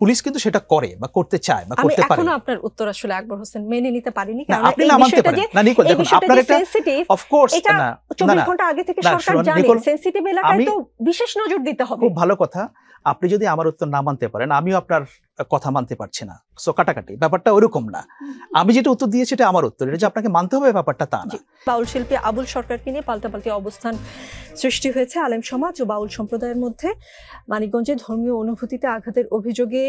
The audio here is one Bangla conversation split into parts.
পুলিশ কিন্তু সেটা করে বা করতে চায় বা করতে পারে। এখনো আপনার উত্তর আসলে আকবর হোসেন মেনে নিতে পারিনি, কারণ আপনি না মানতে পারেন না নিকোল, দেখুন আপনার এটা অফ কোর্স না 24 ঘন্টা আগে থেকে সরকার জানে সেনসিটিভ এলাকায় তো বিশেষ নজর দিতে হবে। খুব ভালো কথা, আপনি যদি আমার উত্তর না মানতে পারেন আমিও আপনার কথা মানতে পারছি না, সো কাটাকাটি ব্যাপারটা ওরকম না। আমি যেটা উত্তর দিয়েছি এটা আমার উত্তর, এটা যে আপনাকে মানতে হবে ব্যাপারটা তা না। বাউল শিল্পী আবুল সরকারকে নিয়ে পাল্টাপাল্টি অবস্থান সৃষ্টি হয়েছে আলেম সমাজ ও বাউল সম্প্রদায়ের মধ্যে। মানিকগঞ্জে ধর্মীয় অনুভূতিতে আঘাতের অভিযোগে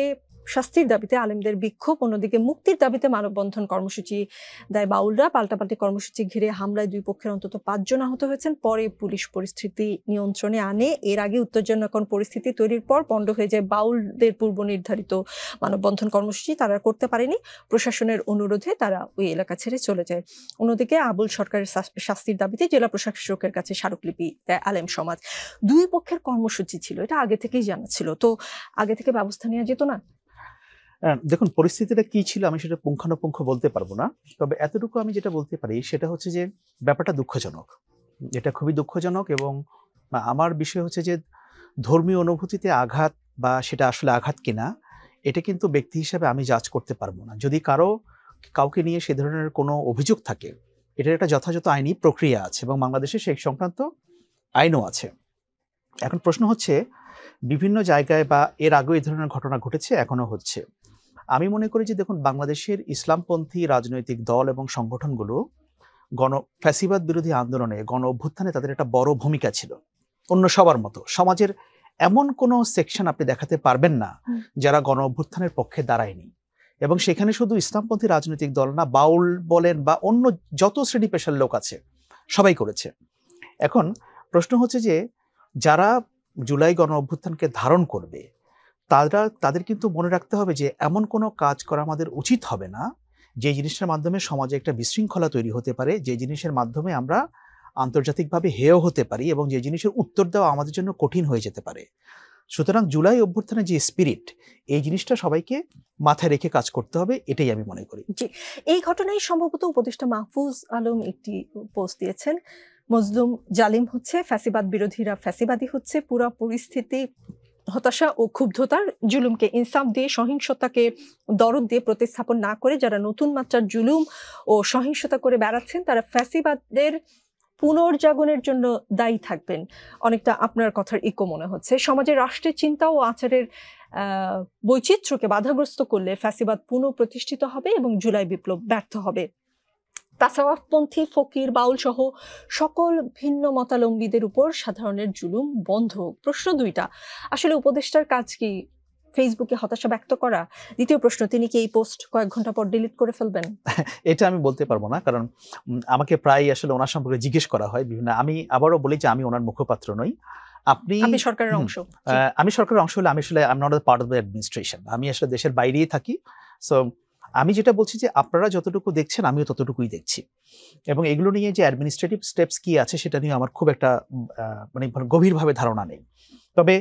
শাস্তির দাবিতে আলেমদের বিক্ষোভ, অন্যদিকে মুক্তির দাবিতে মানববন্ধন কর্মসূচি দেয় বাউলরা। পাল্টাপাল্টি কর্মসূচি ঘিরে হামলায় দুই পক্ষের অন্তত 5 জন আহত হয়েছেন। পরে পুলিশ পরিস্থিতি নিয়ন্ত্রণে আনে। এর আগে উত্তেজনাকর পরিস্থিতি তৈরির পর পণ্ড হয়ে যায় বাউলদের পূর্ব নির্ধারিত মানববন্ধন কর্মসূচি, তারা করতে পারেনি। প্রশাসনের অনুরোধে তারা ওই এলাকা ছেড়ে চলে যায়। অন্যদিকে আবুল সরকারের শাস্তির দাবিতে জেলা প্রশাসকের কাছে স্মারকলিপি দেয় আলেম সমাজ। দুই পক্ষের কর্মসূচি ছিল, এটা আগে থেকেই জানা ছিল, তো আগে থেকে ব্যবস্থা নেওয়া যেত না? দেখুন পরিস্থিতিটা কি ছিল আমি সেটা পুঙ্খানুপুঙ্খ বলতে পারবো না, তবে এতটুকু আমি যেটা বলতে পারি সেটা হচ্ছে যে ব্যাপারটা দুঃখজনক, এটা খুবই দুঃখজনক। এবং আমার বিষয় হচ্ছে যে ধর্মীয় অনুভূতিতে আঘাত বা সেটা আসলে আঘাত কিনা এটা কিন্তু ব্যক্তি হিসাবে আমি জাজ করতে পারবো না। যদি কাউকে নিয়ে সে ধরনের কোনো অভিযোগ থাকে, এটার একটা যথাযথ আইনি প্রক্রিয়া আছে এবং বাংলাদেশে সেই সংক্রান্ত আইনও আছে। এখন প্রশ্ন হচ্ছে বিভিন্ন জায়গায় বা এর আগেও এই ধরনের ঘটনা ঘটেছে, এখনো হচ্ছে। আমি মনে করি যে দেখুন বাংলাদেশের ইসলামপন্থী রাজনৈতিক দল এবং সংগঠনগুলো ফ্যাসিবাদ বিরোধী আন্দোলনে গণ অভ্যুত্থানে তাদের একটা বড় ভূমিকা ছিল অন্য সবার মতো। সমাজের এমন কোনো সেকশন আপনি দেখাতে পারবেন না যারা গণ অভ্যুত্থানের পক্ষে দাঁড়ায়নি, এবং সেখানে শুধু ইসলামপন্থী রাজনৈতিক দল না, বাউল বলেন বা অন্য যত শ্রেণী পেশার লোক আছে সবাই করেছে। এখন প্রশ্ন হচ্ছে যে যারা জুলাই গণ অভ্যুত্থানকে ধারণ করবে তাদের কিন্তু মনে রাখতে হবে যে এমন কোনো কাজ করা আমাদের উচিত হবে না যে জিনিসটার মাধ্যমে সমাজে একটা বিশৃঙ্খলা তৈরি হতে পারে, যে জিনিসের মাধ্যমে আমরা আন্তর্জাতিকভাবে হেয় হতে পারি এবং যে জিনিসের উত্তর দেওয়া আমাদের জন্য কঠিন হয়ে যেতে পারে। সুতরাং জুলাই অভ্যুত্থানের যে স্পিরিট, এই জিনিসটা সবাইকে মাথায় রেখে কাজ করতে হবে, এটাই আমি মনে করি। জি, এই ঘটনায় সম্ভবত উপদেষ্টা মাহফুজ আলম একটি পোস্ট দিয়েছেন, মজলুম জালিম হচ্ছে, ফ্যাসিবাদ বিরোধীরা ফ্যাসিবাদী হচ্ছে, পুরো পরিস্থিতি হতাশা ও ক্ষুব্ধতার, জুলুমকে ইনসাফ দিয়ে সহিংসতাকে দরদ দিয়ে প্রতিস্থাপন না করে যারা নতুন মাত্রার জুলুম ও সহিংসতা করে বেড়াচ্ছেন তারা ফ্যাসিবাদের পুনর্জাগরণের জন্য দায়ী থাকবেন। অনেকটা আপনার কথার ইকো মনে হচ্ছে। সমাজের রাষ্ট্রের চিন্তা ও আচারের বৈচিত্র্যকে বাধাগ্রস্ত করলে ফ্যাসিবাদ পুনঃপ্রতিষ্ঠিত হবে এবং জুলাই বিপ্লব ব্যর্থ হবে। তাসাওয়াফপন্থী, ফকির, বাউল সহ সকল ভিন্ন মতাবলম্বীদের উপর সাধারণের জুলুম বন্ধ হোক। প্রশ্ন দুইটা, আসলে উপদেষ্টার কাজ কি ফেসবুকে হতাশা ব্যক্ত করা? দ্বিতীয় প্রশ্ন, তিনি কি এই পোস্ট কয়েক ঘন্টা পর ডিলিট করে ফেলবেন? এটা আমি বলতে পারবো না, কারণ আমাকে প্রায় আসলে ওনার সম্পর্কে জিজ্ঞেস করা হয় বিভিন্ন। আমি আবারও বলি যে আমি ওনার মুখপাত্র নই। আপনি সরকারের অংশ। আমি সরকারের অংশ হলে আমি আসলে I am not a part of the administration, আমি আসলে দেশের বাইরেই থাকি। সো আমি যেটা বলছি যে আপনারা যতটুকু দেখছেন আমিও ততটুকুই দেখছি, এবং এগুলো নিয়ে যে অ্যাডমিনিস্ট্রেটিভ স্টেপস কি আছে সেটা নিয়ে আমার খুব একটা মানে গভীরভাবে ধারণা নেই। তবে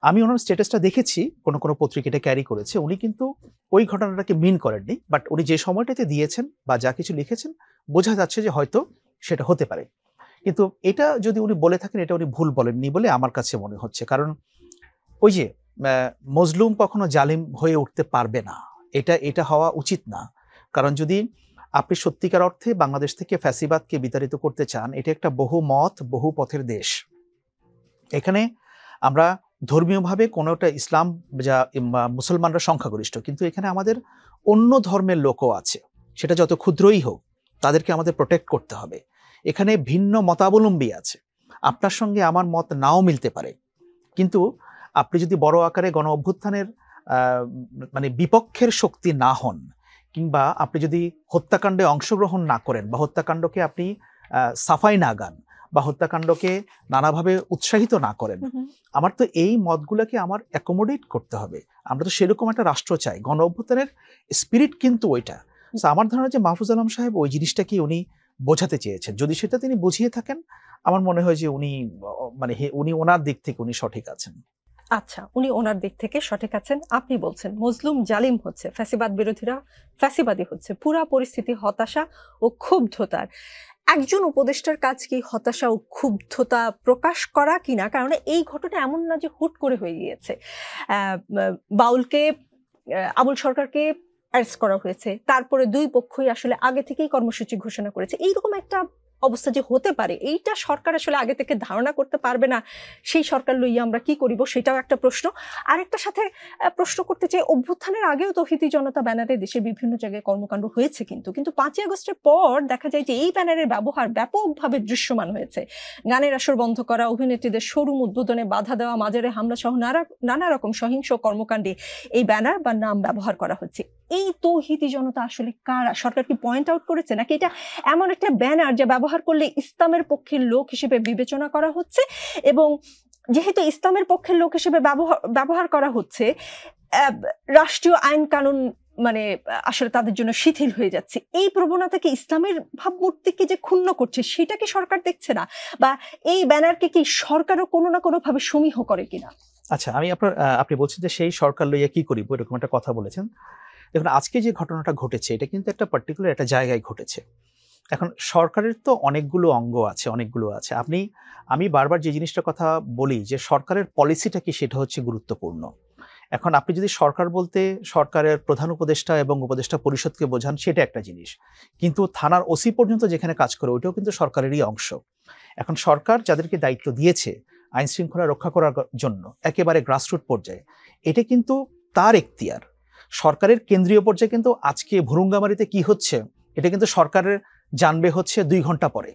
আমি ওনার স্ট্যাটাসটা দেখেছি, কোনো পত্রিকাটা ক্যারি করেছে, উনি কিন্তু ওই ঘটনাটাকে মিন করেননি, বাট উনি যে সময়টাতে দিয়েছেন বা যা কিছু লিখেছেন বোঝা যাচ্ছে যে হয়তো সেটা হতে পারে। কিন্তু এটা যদি উনি বলে থাকেন এটা উনি ভুল বলেননি বলে আমার কাছে মনে হচ্ছে, কারণ ওই যে মজলুম কখনো জালিম হয়ে উঠতে পারবে না, এটা হওয়া উচিত না। কারণ যদি আপনি সত্যিকার অর্থে বাংলাদেশ থেকে ফ্যাসিবাদকে বিতাড়িত করতে চান, এটা একটা বহু মত বহু পথের দেশ। এখানে আমরা ধর্মীয়ভাবে কোনোটা ইসলাম যা মুসলমানরা সংখ্যাগরিষ্ঠ, কিন্তু এখানে আমাদের অন্য ধর্মের লোকও আছে, সেটা যত ক্ষুদ্রই হোক তাদেরকে আমাদের প্রোটেক্ট করতে হবে। এখানে ভিন্ন মতাবলম্বী আছে, আপনার সঙ্গে আমার মত নাও মিলতে পারে, কিন্তু আপনি যদি বড় আকারে গণ অভ্যুত্থানের মানে বিপক্ষের শক্তি না হন, কিংবা আপনি যদি হত্যাকাণ্ডে অংশগ্রহণ না করেন বা হত্যাকাণ্ডকে আপনি সাফাই না গান বা হত্যাকাণ্ডকে নানাভাবে উৎসাহিত না করেন, আমার তো এই মতগুলোকে আমার অ্যাকোমোডেট করতে হবে। আমরা তো সেরকম একটা রাষ্ট্র চাই, গণ অভ্যুত্থানের স্পিরিট কিন্তু ওইটা। আমার ধারণা যে মাহফুজ আলম সাহেব ওই জিনিসটাকে উনি বোঝাতে চেয়েছেন, যদি সেটা তিনি বুঝিয়ে থাকেন আমার মনে হয় যে উনি ওনার দিক থেকে উনি সঠিক আছেন। আচ্ছা, উনি ওনার দিক থেকে সঠিক আছেন। আপনি বলছেন মজলুম জালিম হচ্ছে, ফ্যাসিবাদ বিরোধীরা ফ্যাসিবাদী হচ্ছে, পুরা পরিস্থিতি হতাশা ও ক্ষুব্ধতার। একজন উপদেষ্টার কাজ কি হতাশা ও ক্ষুব্ধতা প্রকাশ করা কিনা? কারণ এই ঘটনা এমন না যে হুট করে হয়ে গিয়েছে। বাউলকে আবুল সরকারকে অ্যারেস্ট করা হয়েছে, তারপরে দুই পক্ষই আসলে আগে থেকেই কর্মসূচি ঘোষণা করেছে। এইরকম একটা অবস্থা যে হতে পারে, এইটা সরকার আসলে আগে থেকে ধারণা করতে পারবে না, সেই সরকার লইয়া আমরা কি করিব, সেটাও একটা প্রশ্ন। আরেকটা সাথে প্রশ্ন করতে চাই, অভ্যুত্থানের আগেও তৌহিদি জনতা ব্যানারে দেশের বিভিন্ন জায়গায় কর্মকাণ্ড হয়েছে, কিন্তু 5ই আগস্টের পর দেখা যায় যে এই ব্যানারের ব্যবহার ব্যাপকভাবে দৃশ্যমান হয়েছে। গানের আসর বন্ধ করা, অভিনেত্রীদের শোরুম উদ্বোধনে বাধা দেওয়া, মাজারে হামলা সহ নানা রকম সহিংস কর্মকাণ্ডে এই ব্যানার বা নাম ব্যবহার করা হচ্ছে। এই তৌহিদি জনতা আসলে কারা? সরকার কি পয়েন্ট আউট করেছে, নাকি এটা এমন একটা ব্যানার যে ব্যবহার করলে ইসলামের পক্ষের লোক হিসেবে বিবেচনা করা হচ্ছে, এবং যেহেতু ইসলামের পক্ষের লোক হিসেবে ব্যবহার করা হচ্ছে, রাষ্ট্রীয় আইন কানুন মানে আসলে তাদের জন্য শিথিল হয়ে যাচ্ছে। এই প্রবণতাকে, ইসলামের ভাবমূর্তিকে যে ক্ষুণ্ণ করছে, সেটা কি সরকার দেখছে না, বা এই ব্যানারকে কি সরকারও কোনো না কোনো ভাবে সমীহ করে কিনা? আচ্ছা, আপনি বলছেন যে সেই সরকার লইয়া কি করিব, এরকম একটা কথা বলেছেন। দেখুন, আজকে যে ঘটনাটা ঘটেছে এটা কিন্তু একটা পার্টিকুলার একটা জায়গায় ঘটেছে। এখন সরকারের তো অনেকগুলো অঙ্গ আছে, আমি বারবার যে জিনিসটার কথা বলি যে সরকারের পলিসিটা কি, সেটা হচ্ছে গুরুত্বপূর্ণ। এখন আপনি যদি সরকার বলতে সরকারের প্রধান উপদেষ্টা এবং উপদেষ্টা পরিষদকে বোঝান, সেটা একটা জিনিস, কিন্তু থানার ওসি পর্যন্ত যেখানে কাজ করে ওইটাও কিন্তু সরকারেরই অংশ। এখন সরকার যাদেরকে দায়িত্ব দিয়েছে আইন শৃঙ্খলা রক্ষা করার জন্য একেবারে গ্রাসরুট পর্যায়ে, এটা কিন্তু তার এখতিয়ার। সরকারের কেন্দ্রীয় পর্যায়ে কিন্তু আজকে ভুরুঙ্গামারিতে কি হচ্ছে এটা কিন্তু সরকারের জানবে হচ্ছে 2 ঘন্টা পরে।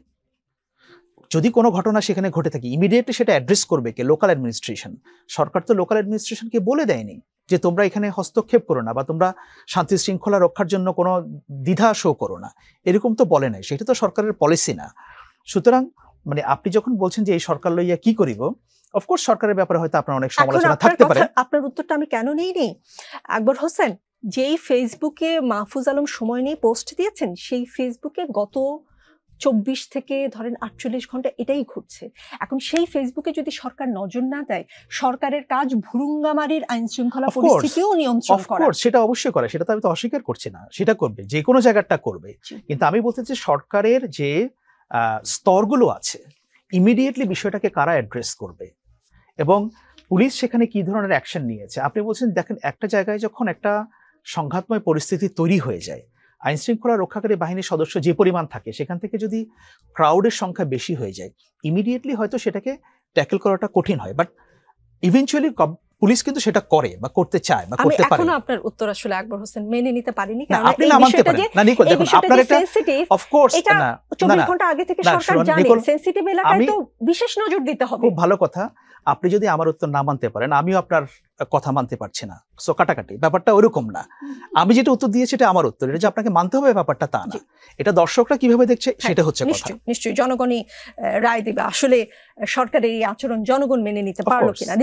যদি কোনো ঘটনা সেখানে ঘটে থাকে, ইমিডিয়েটলি সেটা অ্যাড্রেস করবে কে? Local administration. সরকার তো লোকাল অ্যাডমিনিস্ট্রেশনকে বলে দেয়নি যে তোমরা এখানে হস্তক্ষেপ করো না, বা তোমরা শান্তি শৃঙ্খলা রক্ষার জন্য কোনো দ্বিধা শো করো না, এরকম তো বলে নাই। সেটা তো সরকারের পলিসি না। সুতরাং মানে আপনি যখন বলছেন যে এই সরকার লইয়া কি করিব, অফকোর্স সরকারের ব্যাপারে হয়তো আপনার অনেক সমালোচনা থাকতে পারে। আপনার উত্তরটা আমি কেন নেইনি, আকবর হোসেন যেই ফেসবুকে মাহফুজ আলম সময় নিয়ে পোস্ট দিয়েছেন, সেই ফেসবুকে গত 24 থেকে ধরেন 48 ঘন্টা এটাই ঘটছে। এখন সেই ফেসবুকে যদি সরকার নজর না দেয়, সরকারের কাজ ভুরুঙ্গামারির আইন শৃঙ্খলা পরিস্থিতিও নিয়ন্ত্রণ করা। সেটা অবশ্যই করে, সেটা তো আমি তো অস্বীকার করছি না, সেটা করবে, যে কোনো জায়গাটা করবে। কিন্তু আমি বলতে চাই সরকারের যে স্তরগুলো আছে, ইমিডিয়েটলি বিষয়টাকে কারা অ্যাড্রেস করবে, এবং পুলিশ সেখানে কি ধরনের অ্যাকশন নিয়েছে। আপনি বলছেন, দেখেন একটা জায়গায় যখন একটা সংঘাতময় পরিস্থিতি তৈরি হয়ে যায়, আইন শৃঙ্খলা রক্ষাকারী বাহিনীর সদস্য যে পরিমাণ থাকে, সেখান থেকে যদি ক্রাউডের সংখ্যা বেশি হয়ে যায়, ইমিডিয়েটলি হয়তো সেটাকে ট্যাকেল করাটা কঠিন হয়, বাট ইভেনচুয়ালি পুলিশ কিন্তু সেটা করে বা করতে চায় বা করতে পারে। এখনো আপনার উত্তর আসলে আকবর হোসেন মেনে নিতে পারেনি, কারণ আপনি না মানতে পারেন না। নিকো, দেখুন আপনার এটা অফ কোর্স না, 24 ঘন্টা আগে থেকে সরকার জানে সেনসিটিভ এলাকায় তো বিশেষ নজর দিতে হবে। খুব ভালো কথা। আপনি যদি আমার উত্তর না মানতে পারেন, আমিও আপনার কথা মানতে পারছি না, সো কাটাকাটি, ব্যাপারটা ওরকম না। আমি যেটা উত্তর দিয়েছি এটা আমার উত্তর, এটা যে আপনাকে মানতে হবে ব্যাপারটা তা না। এটা দর্শকরা কিভাবে দেখছে সেটা হচ্ছে কথা। নিশ্চয়ই জনগণই রায় দিবে আসলে সরকারের এই আচরণ জনগণ মেনে নিতে পারলো কিনা।